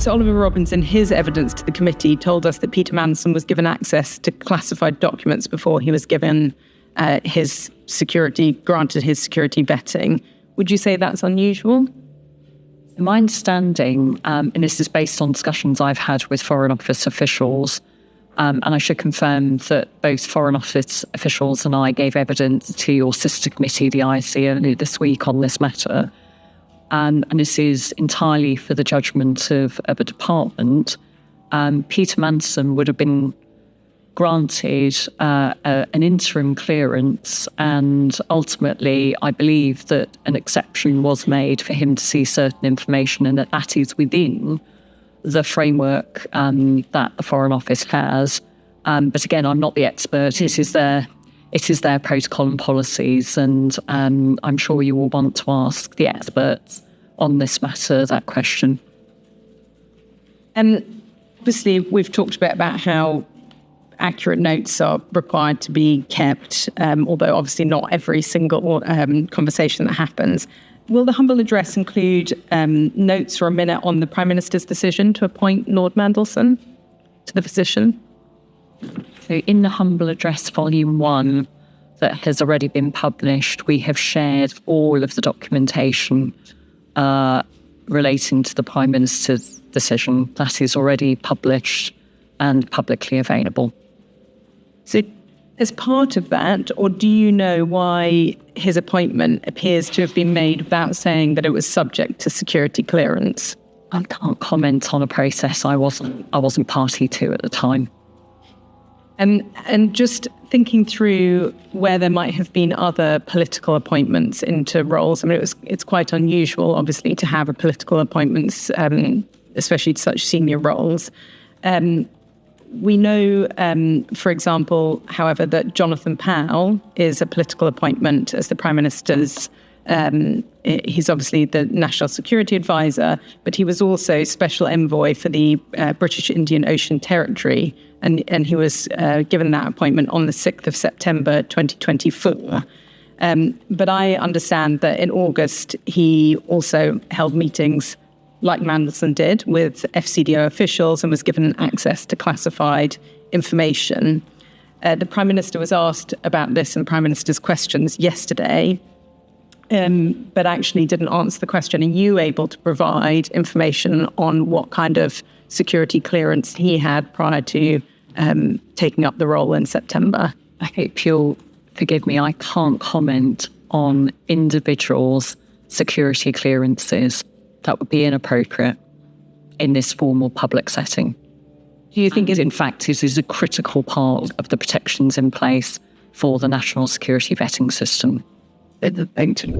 Sir Oliver Robbins, in his evidence to the committee, told us that Peter Mandelson was given access to classified documents before he was given granted his security vetting. Would you say that's unusual? My understanding, and this is based on discussions I've had with Foreign Office officials, and I should confirm that both Foreign Office officials and I gave evidence to your sister committee, the IC, earlier this week on this matter. And this is entirely for the judgment of a department. Peter Mandelson would have been granted an interim clearance, and ultimately I believe that an exception was made for him to see certain information, and that is within the framework that the Foreign Office has. But again, I'm not the expert. It is their protocol and policies, and I'm sure you will want to ask the experts on this matter that question. Obviously, we've talked a bit about how accurate notes are required to be kept, although obviously not every single conversation that happens. Will the humble address include notes or a minute on the Prime Minister's decision to appoint Lord Mandelson to the position? So in the humble address volume 1 that has already been published, we have shared all of the documentation relating to the Prime Minister's decision. That is already published and publicly available. So as part of that, or do you know why his appointment appears to have been made without saying that it was subject to security clearance? I can't comment on a process I wasn't party to at the time. And just thinking through where there might have been other political appointments into roles, I mean, it's quite unusual, obviously, to have a political appointments, especially to such senior roles. We know, for example, however, that Jonathan Powell is a political appointment as the Prime Minister's. He's obviously the National Security Advisor, but he was also Special Envoy for the British Indian Ocean Territory, and he was given that appointment on the 6th of September 2024. But I understand that in August, he also held meetings like Mandelson did, with FCDO officials, and was given access to classified information. The Prime Minister was asked about this in the Prime Minister's questions yesterday, but actually didn't answer the question. Are you able to provide information on what kind of security clearance he had prior to taking up the role in September? I hope you'll forgive me. I can't comment on individuals' security clearances. That would be inappropriate in this formal public setting. Do you think, in fact, it is a critical part of the protections in place for the national security vetting system? Thank you.